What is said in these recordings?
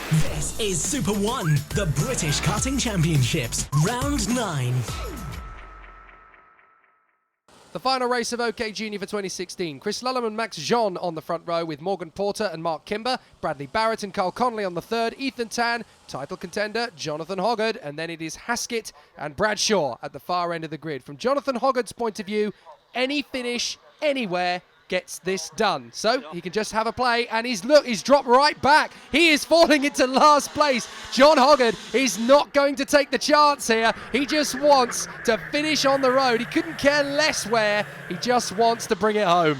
This is Super 1, the British Karting Championships, Round 9. The final race of OK Junior for 2016. Chris Lullum and Max Jean on the front row with Morgan Porter and Mark Kimber, Bradley Barrett and Carl Connolly on the third, Ethan Tan, title contender Jonathan Hoggard, and then it is Haskett and Bradshaw at the far end of the grid. From Jonathan Hoggard's point of view, any finish anywhere gets this done. So he can just have a play, and he's dropped right back. He is falling into last place. John Hoggard is not going to take the chance here. He just wants to finish on the road. He couldn't care less where. He just wants to bring it home.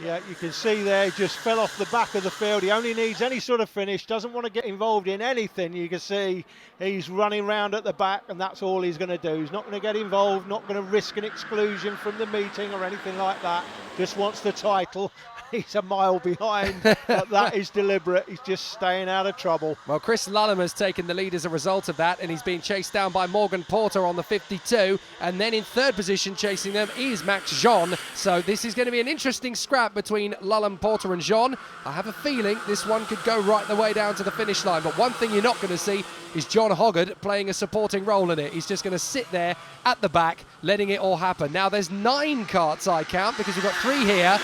Yeah, you can see there, he just fell off the back of the field. He only needs any sort of finish, doesn't want to get involved in anything. You can see he's running round at the back, and that's all he's going to do. He's not going to get involved, not going to risk an exclusion from the meeting or anything like that. Just wants the title. He's a mile behind, but that is deliberate. He's just staying out of trouble. Well, Chris Lullum has taken the lead as a result of that, and he's being chased down by Morgan Porter on the 52. And then in third position chasing them is Max Jean. So this is going to be an interesting scrap between Lullum, Porter and Jean. I have a feeling this one could go right the way down to the finish line. But one thing you're not going to see is John Hoggard playing a supporting role in it. He's just going to sit there at the back, letting it all happen. Now there's 9 karts I count, because we've got 3 here,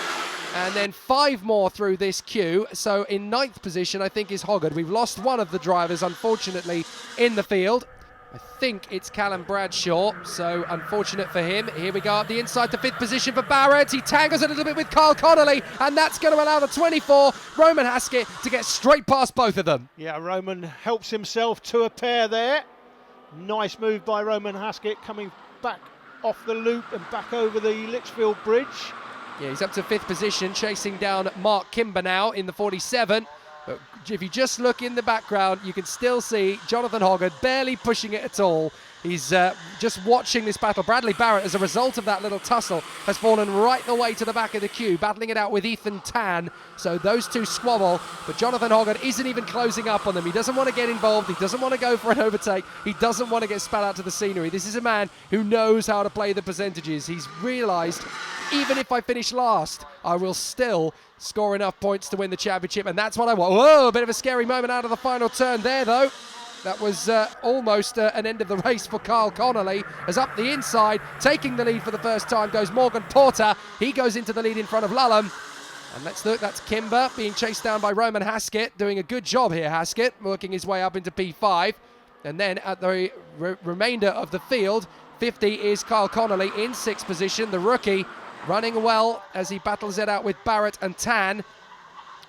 and then 5 more through this queue. So in 9th position, I think, is Hoggard. We've lost one of the drivers, unfortunately, in the field. I think it's Callum Bradshaw, so unfortunate for him. Here we go up the inside to 5th position for Barrett. He tangles a little bit with Carl Connolly, and that's going to allow the 24, Roman Haskett, to get straight past both of them. Yeah, Roman helps himself to a pair there. Nice move by Roman Haskett, coming back off the loop and back over the Litchfield Bridge. Yeah, he's up to 5th position, chasing down Mark Kimber now in the 47. But if you just look in the background, you can still see Jonathan Hoggard barely pushing it at all. He's just watching this battle. Bradley Barrett, as a result of that little tussle, has fallen right the way to the back of the queue, battling it out with Ethan Tan. So those two squabble, but Jonathan Hoggard isn't even closing up on them. He doesn't want to get involved. He doesn't want to go for an overtake. He doesn't want to get spat out to the scenery. This is a man who knows how to play the percentages. He's realised, even if I finish last, I will still score enough points to win the championship, and that's what I want. Whoa, a bit of a scary moment out of the final turn there, though. That was almost an end of the race for Carl Connolly, as up the inside, taking the lead for the first time, goes Morgan Porter. He goes into the lead in front of Lullum. And let's look, that's Kimber being chased down by Roman Haskett, doing a good job here, Haskett, working his way up into P5. And then at the remainder of the field, 50 is Carl Connolly in 6th position, the rookie, running well as he battles it out with Barrett and Tan.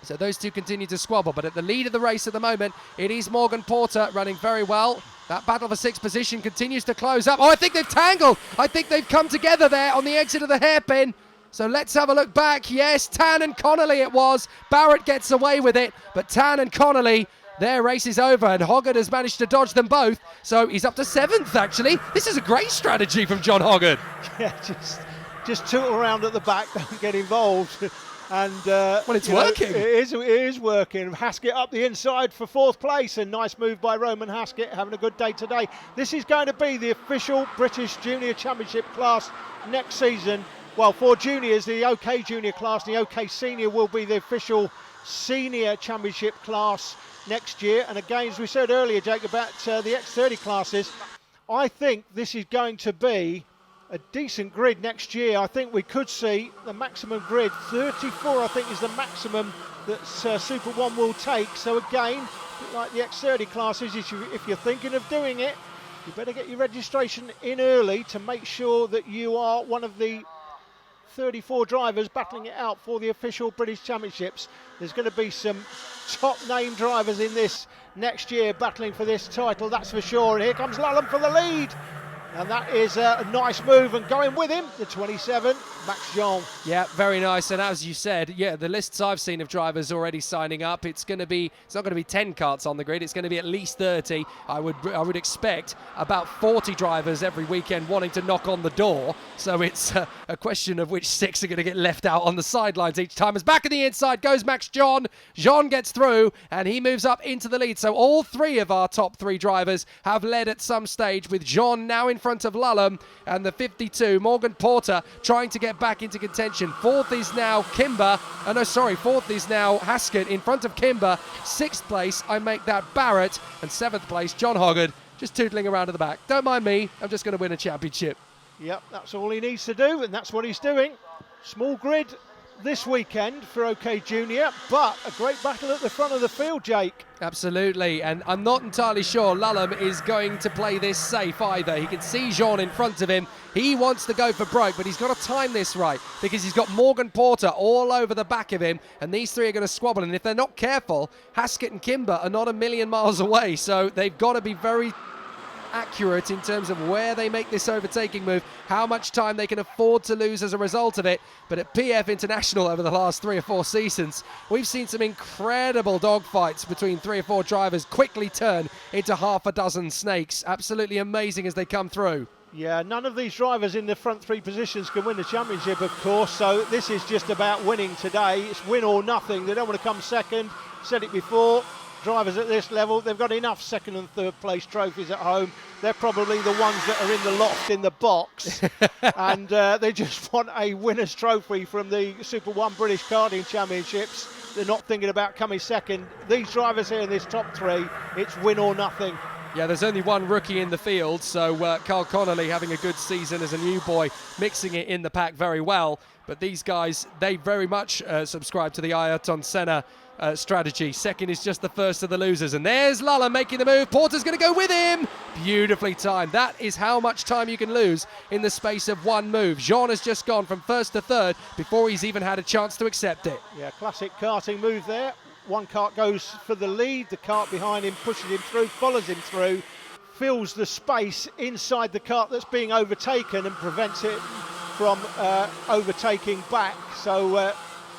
So those two continue to squabble, but at the lead of the race at the moment, it is Morgan Porter running very well. That battle for 6th position continues to close up. Oh, I think they've tangled. I think they've come together there on the exit of the hairpin. So let's have a look back. Yes, Tan and Connolly it was. Barrett gets away with it, but Tan and Connolly, their race is over, and Hoggard has managed to dodge them both. So he's up to 7th, actually. This is a great strategy from John Hoggard. Yeah, just tootle around at the back, don't get involved. And well, it's working. It is working. Haskett up the inside for 4th place, and nice move by Roman Haskett, having a good day today. This is going to be the official British Junior Championship class next season. Well, for juniors, the OK Junior class and the OK Senior will be the official Senior Championship class next year. And again, as we said earlier, Jake, about the X30 classes, I think this is going to be a decent grid next year. I think we could see the maximum grid. 34, I think, is the maximum that Super 1 will take. So again, like the X30 classes, if you're thinking of doing it, you better get your registration in early to make sure that you are one of the 34 drivers battling it out for the official British Championships. There's going to be some top name drivers in this next year battling for this title, that's for sure. And here comes Lullum for the lead. And that is a nice move, and going with him, the 27, Max Jean. Yeah, very nice. And as you said, yeah, the lists I've seen of drivers already signing up, it's not going to be 10 karts on the grid. It's going to be at least 30. I would expect about 40 drivers every weekend wanting to knock on the door. So it's a question of which 6 are going to get left out on the sidelines each time. As back at the inside goes Max Jean. Jean gets through, and he moves up into the lead. So all 3 of our top 3 drivers have led at some stage, with Jean now in front of Lulham, and the 52, Morgan Porter, trying to get back into contention. Fourth is now fourth is now Haskett in front of Kimber. Sixth place, I make that Barrett, and seventh place, John Hoggard, just tootling around at the back. Don't mind me, I'm just going to win a championship. Yep, that's all he needs to do, and that's what he's doing. Small grid this weekend for OK Junior, but a great battle at the front of the field, Jake. Absolutely, and I'm not entirely sure Lulham is going to play this safe either. He can see Jean in front of him. He wants to go for broke, but he's got to time this right because he's got Morgan Porter all over the back of him, and these three are going to squabble, and if they're not careful, Haskett and Kimber are not a million miles away, so they've got to be very accurate in terms of where they make this overtaking move, how much time they can afford to lose as a result of it. But at PF International over the last 3 or 4 seasons, we've seen some incredible dogfights between 3 or 4 drivers quickly turn into half a dozen snakes. Absolutely amazing as they come through. Yeah, none of these drivers in the front 3 positions can win the championship, of course, so this is just about winning today. It's win or nothing. They don't want to come second. Said it before. Drivers at this level, they've got enough second and third place trophies at home. They're probably the ones that are in the loft in the box, and they just want a winner's trophy from the Super 1 British Karting Championships. They're not thinking about coming second. These drivers here in this top 3, it's win or nothing. Yeah, there's only one rookie in the field, so Carl Connolly having a good season as a new boy, mixing it in the pack very well. But these guys, they very much subscribe to the Ayrton Senna strategy. Second is just the first of the losers, and there's Lulham making the move. Porter's going to go with him. Beautifully timed. That is how much time you can lose in the space of one move. Jean has just gone from first to third before he's even had a chance to accept it. Yeah, classic karting move there. One kart goes for the lead, the kart behind him pushes him through, follows him through, fills the space inside the kart that's being overtaken and prevents it from overtaking back, so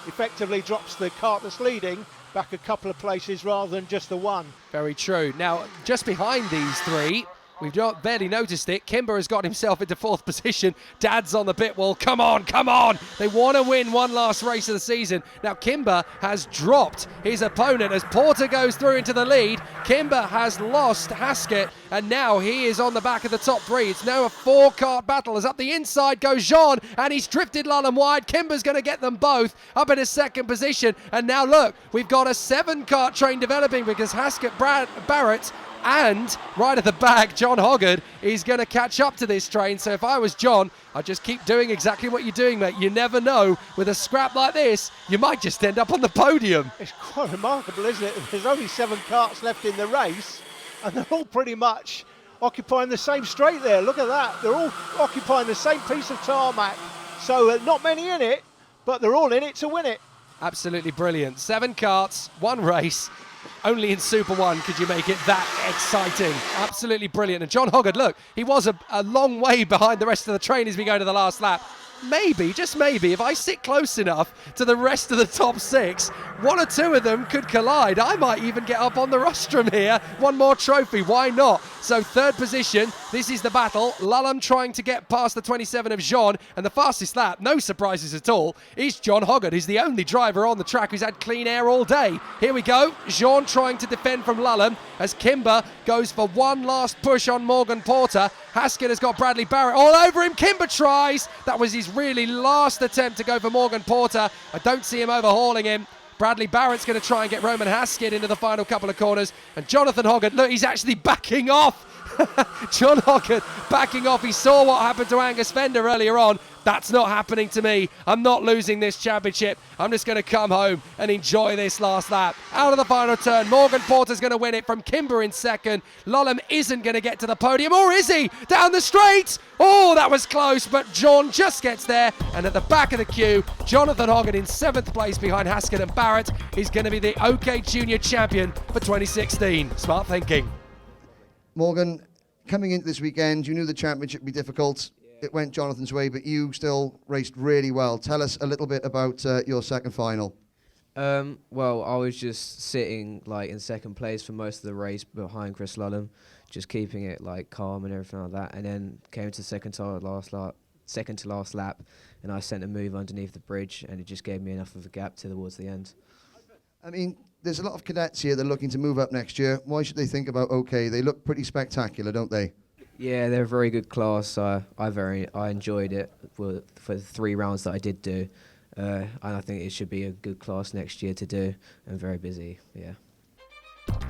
effectively drops the kart that's leading back a couple of places rather than just the one. Very true. Now, just behind these three, we've barely noticed it, Kimber has got himself into 4th position. Dad's on the pit wall. Come on, come on. They want to win one last race of the season. Now, Kimber has dropped his opponent as Porter goes through into the lead. Kimber has lost Haskett, and now he is on the back of the top 3. It's now a 4-kart battle as up the inside goes Jean, and he's drifted Lulham wide. Kimber's going to get them both up in a 2nd position. And now, look, we've got a 7-kart train developing because Haskett, Barrett, and right at the back, John Hoggard is going to catch up to this train. So if I was John, I'd just keep doing exactly what you're doing, mate. You never know. With a scrap like this, you might just end up on the podium. It's quite remarkable, isn't it? There's only 7 karts left in the race, and they're all pretty much occupying the same straight there. Look at that. They're all occupying the same piece of tarmac. So not many in it, but they're all in it to win it. Absolutely brilliant. 7 karts, 1 race. Only in Super 1 could you make it that exciting. Absolutely brilliant. And John Hoggard, look, he was a long way behind the rest of the train as we go to the last lap. Maybe, just maybe, if I sit close enough to the rest of the top 6, 1 or 2 of them could collide. I might even get up on the rostrum here. One more trophy, why not? So 3rd position, this is the battle. Lulham trying to get past the 27 of Jean, and the fastest lap, no surprises at all, is John Hoggard. He's the only driver on the track who's had clean air all day. Here we go, Jean trying to defend from Lulham as Kimber goes for one last push on Morgan Porter. Haskett has got Bradley Barrett all over him. Kimber tries. That was his really last attempt to go for Morgan Porter. I don't see him overhauling him. Bradley Barrett's going to try and get Roman Haskett into the final couple of corners. And Jonathan Hoggard, look, he's actually backing off. John Hoggard backing off. He saw what happened to Angus Fender earlier on. That's not happening to me. I'm not losing this championship. I'm just going to come home and enjoy this last lap. Out of the final turn, Morgan Porter's going to win it from Kimber in 2nd. Lulham isn't going to get to the podium, or is he? Down the straight. Oh, that was close, but John just gets there. And at the back of the queue, Jonathan Hoggard in 7th place behind Haskett and Barrett is going to be the OK Junior champion for 2016. Smart thinking. Morgan, coming into this weekend, you knew the championship would be difficult. It went Jonathan's way, but you still raced really well. Tell us a little bit about your 2nd final. Well, I was just sitting like in 2nd place for most of the race behind Chris Lulham, just keeping it like calm and everything like that. And then came to second to last lap, and I sent a move underneath the bridge, and it just gave me enough of a gap towards the end. I mean, there's a lot of cadets here that are looking to move up next year. Why should they think about OK? They look pretty spectacular, don't they? Yeah, they're a very good class. I enjoyed it for the 3 rounds that I did do, and I think it should be a good class next year to do, and very busy. Yeah.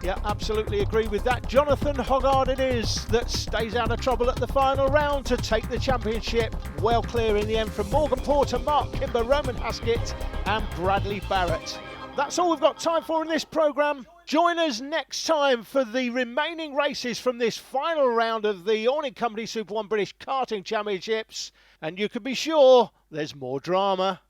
Yeah, absolutely agree with that. Jonathan Hoggard it is that stays out of trouble at the final round to take the championship. Well clear in the end from Morgan Porter, Mark Kimber, Roman Haskett and Bradley Barrett. That's all we've got time for in this programme. Join us next time for the remaining races from this final round of the Awning Company Super 1 British Karting Championships. And you can be sure there's more drama.